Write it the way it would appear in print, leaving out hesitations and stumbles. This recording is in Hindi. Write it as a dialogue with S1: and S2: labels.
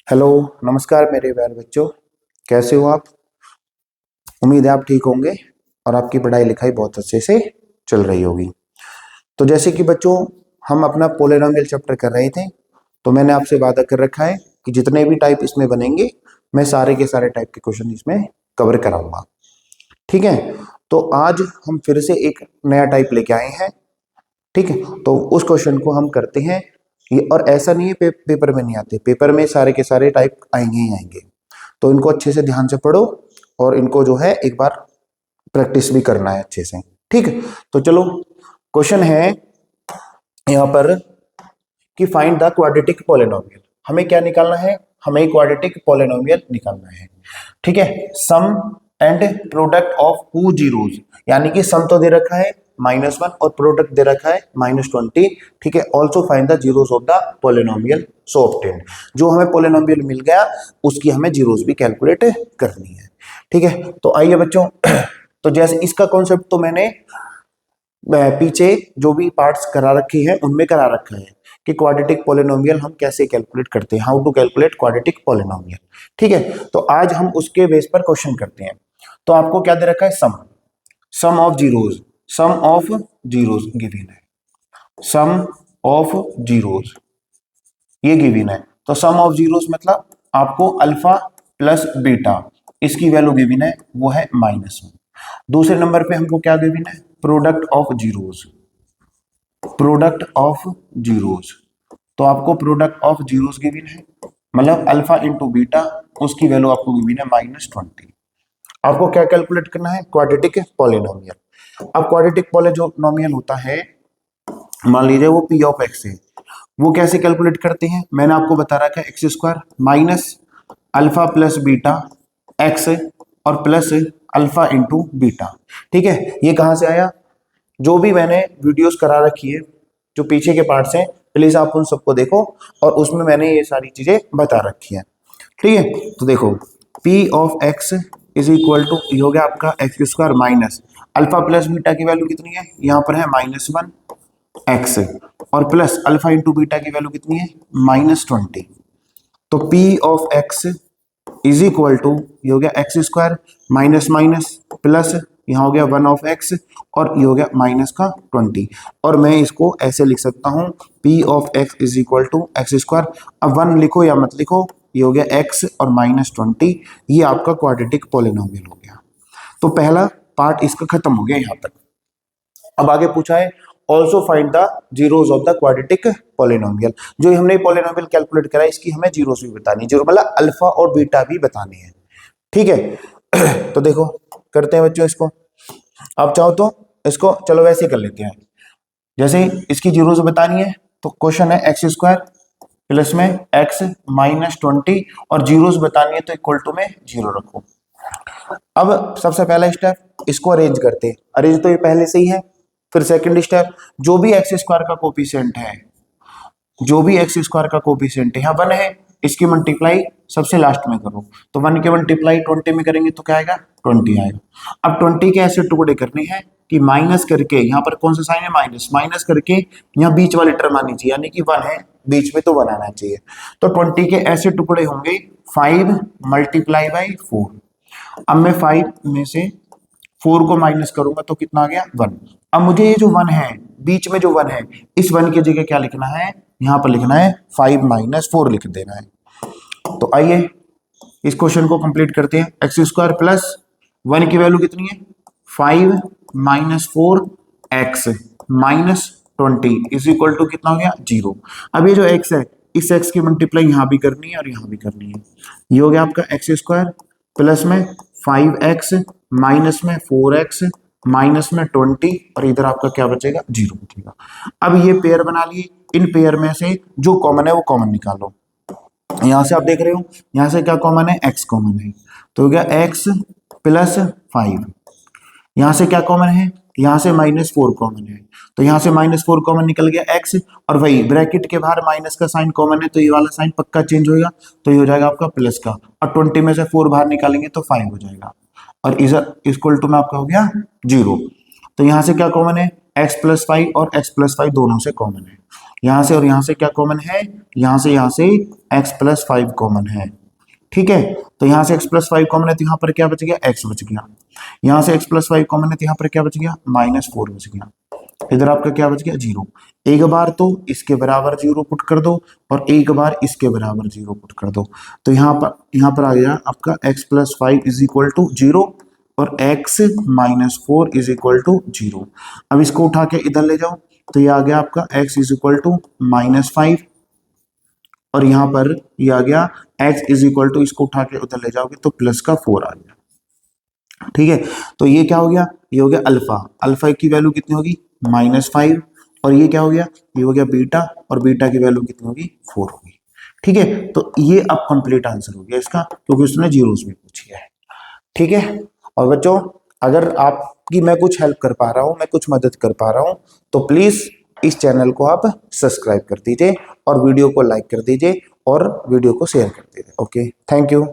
S1: हेलो, नमस्कार मेरे प्यारे बच्चों। कैसे हो आप? उम्मीद है आप ठीक होंगे और आपकी पढ़ाई लिखाई बहुत अच्छे से चल रही होगी। तो जैसे कि बच्चों हम अपना पोलिनोमियल चैप्टर कर रहे थे, तो मैंने आपसे वादा कर रखा है कि जितने भी टाइप इसमें बनेंगे मैं सारे के सारे टाइप के क्वेश्चन इसमें कवर कराऊंगा। ठीक है, तो आज हम फिर से एक नया टाइप लेके आए हैं। ठीक है, तो उस क्वेश्चन को हम करते हैं। ये और ऐसा नहीं है पेपर में नहीं आते, पेपर में सारे के सारे टाइप आएंगे ही आएंगे। तो इनको अच्छे से ध्यान से पढ़ो और इनको जो है एक बार प्रैक्टिस भी करना है अच्छे से। ठीक है, तो चलो क्वेश्चन है यहाँ पर कि फाइंड द क्वाड्रेटिक पॉलिनोमियल। हमें क्या निकालना है? हमें क्वाड्रेटिक पॉलिनोमियल निकालना है। ठीक है, sum and product of two zeros, यानी कि सम तो दे रखा है -1 और प्रोडक्ट दे रखा है -20। ठीक है, also find the zeros of the polynomial so obtained. जो हमें पॉलिनोमियल मिल गया उसकी हमें जीरोस भी कैलकुलेट करनी है। ठीक है, तो आइए बच्चों तो जैसे इसका कॉन्सेप्ट तो मैंने पीछे जो भी पार्ट्स करा रखी है उनमें करा रखा है कि क्वाड्रेटिक पॉलिनोमियल हम कैसे कैलकुलेट करते हैं, how to calculate quadratic polynomial. ठीक है, तो आज हम उसके बेस पर क्वेश्चन करते हैं। तो आपको क्या दे रखा है? Sum of zeros, sum of zeros given है, सम ऑफ जीरोस ये गिवन है। तो सम ऑफ जीरोस मतलब आपको अल्फा प्लस बीटा इसकी वैल्यू गिवन है, वो है -1। दूसरे नंबर पे हमको क्या गिवन है? Product of zeros, product of zeros. तो आपको प्रोडक्ट ऑफ जीरोस गिवन है, मतलब अल्फा इंटू बीटा, उसकी वैल्यू आपको गिवन है -20। आपको क्या कैलकुलेट करना है? Quadratic polynomial. अब क्वाड्रेटिक पॉलिनोमियल होता है, मान लीजिए वो पी ऑफ एक्स है, वो कैसे कैलकुलेट करते हैं? मैंने आपको बता रखा है x square minus alpha plus beta x और प्लस अल्फा इंटू बीटा। ठीक है, ये कहां से आया? जो भी मैंने वीडियोस करा रखी है, जो पीछे के पार्ट्स हैं, प्लीज आप उन सबको देखो और उसमें मैंने ये सारी चीजें बता रखी है। ठीक है, तो देखो P of x is equal to, ये हो गया आपका x square minus alpha plus beta की वैल्यू कितनी है? यहाँ पर है -1 एक्स और प्लस अल्फा इंटू बीटा की वैल्यू कितनी है? -20। तो P of x is equal to, ये हो गया x square minus minus plus, यहाँ हो गया 1 ऑफ एक्स और ये हो गया -20। और मैं इसको ऐसे लिख सकता हूँ P of x is equal to x square. अब 1 लिखो या मत लिखो, ये हो गया एक्स और -20। ये आपका क्वाड्रेटिक पॉलिनोमियल हो गया। तो पहला पार्ट इसका खत्म हो गया यहाँ तक। अब आगे पूछा है also find the zeros of the quadratic polynomial. जो हमने पॉलिनोमियल कैलकुलेट करा है इसकी हमें जीरोस भी बतानी है, जीरो मतलब अल्फा और बीटा भी बताने हैं। ठीक है तो देखो करते हैं बच्चों इसको। आप चाहो तो इसको चलो वैसे कर लेते हैं, जैसे इसकी जीरोस बतानी है तो क्वेश्चन है एक्स स्क्वायर प्लस में एक्स -20 और जीरोस बतानी है तो इक्वल टू में 0 रखो। अब सबसे पहला स्टेप इसको अरेंज करते हैं, अरेंज तो ये पहले से ही है। फिर सेकंड स्टेप, जो भी एक्स स्क्वायर का कोफिशिएंट है, जो भी एक्स स्क्वायर का कोफिशिएंट है, यहाँ 1 है, इसकी मल्टीप्लाई सबसे लास्ट में करो। तो 1 के मल्टीप्लाई 20 में करेंगे तो क्या आएगा? 20 आएगा। अब 20 के ऐसे टुकड़े करने हैं कि माइनस करके, यहाँ पर कौन सा साइन है? माइनस, माइनस करके यहाँ बीच वाली टर्म आनी चाहिए, यानी कि 1 है बीच में तो 1 आना चाहिए। तो 20 के ऐसे टुकड़े होंगे 5 मल्टीप्लाई बाई 4। अब मैं 5 में से 4 को माइनस करूंगा तो कितना आ गया? 1। अब मुझे ये जो 1 है, बीच में जो 1 है, इस 1 की जगह क्या लिखना है? यहाँ पर लिखना है 5 - 4 लिख देना है। तो आइए इस क्वेश्चन को कंप्लीट करते हैं। एक्स स्क्वायर प्लस 1 की वैल्यू कितनी है? 5 - 4 एक्स -20 इज इक्वल टू कितना हो गया? 0। अब ये जो एक्स है, इस एक्स की मल्टीप्लाई यहाँ भी करनी है और यहाँ भी करनी है। ये हो गया आपका एक्स स्क्वायर प्लस में 5x माइनस में 4x माइनस में 20 और इधर आपका क्या बचेगा? 0 बचेगा। अब ये पेयर बना लिए, इन पेयर में से जो कॉमन है वो कॉमन निकालो। यहां से आप देख रहे हो, यहां से क्या कॉमन है? x कॉमन है, तो हो गया x प्लस 5। यहां से क्या कॉमन है? यहां से -4 कॉमन है, तो यहां से -4 कॉमन निकल गया x, और वही ब्रैकेट के बाहर माइनस का साइन कॉमन है तो ये वाला साइन पक्का चेंज होगा, तो ये हो जाएगा आपका प्लस का, और 20 में से 4 बाहर निकालेंगे तो 5 हो जाएगा, और इधर इक्वल टू में आपका हो गया 0। तो यहां से क्या कॉमन है? x + 5 और x + 5 दोनों से कॉमन है, यहाँ से और यहाँ से क्या कॉमन है, यहाँ से x+5 कॉमन है। ठीक है, तो यहाँ से x+5 कॉमन है तो यहाँ पर क्या बच गया, x बच गया। यहाँ से x+5 कॉमन है तो यहाँ पर क्या बच गया, -4 बच गया। इधर आपका क्या बच गया, 0। एक बार तो इसके बराबर 0 पुट कर दो और एक बार इसके बराबर 0 पुट कर दो, तो यहाँ पर आ गया आपका x+5 इज इक्वल टू 0 और x -4 इज इक्वल टू 0। अब इसको उठा के इधर ले जाओ तो ये आ गया आपका x इज इक्वल टू -5 और यहाँ पर ये आ गया x इज इक्वल टू, इसको उठा के उधर ले जाओगे तो +4 आ गया। ठीक है, तो ये क्या हो गया, ये हो गया अल्फा। अल्फा की वैल्यू कितनी होगी, -5 और ये क्या हो गया, ये हो गया बीटा और बीटा की वैल्यू कितनी होगी, 4 होगी। ठीक है, तो ये अब कंप्लीट आंसर हो गया इसका, क्योंकि उसने जीरोस में पूछी है। ठीक है, और बच्चों अगर आपकी मैं कुछ हेल्प कर पा रहा हूँ, मैं कुछ मदद कर पा रहा हूँ, तो प्लीज इस चैनल को आप सब्सक्राइब कर दीजिए और वीडियो को लाइक कर दीजिए और वीडियो को शेयर कर दीजिए। Okay, thank you.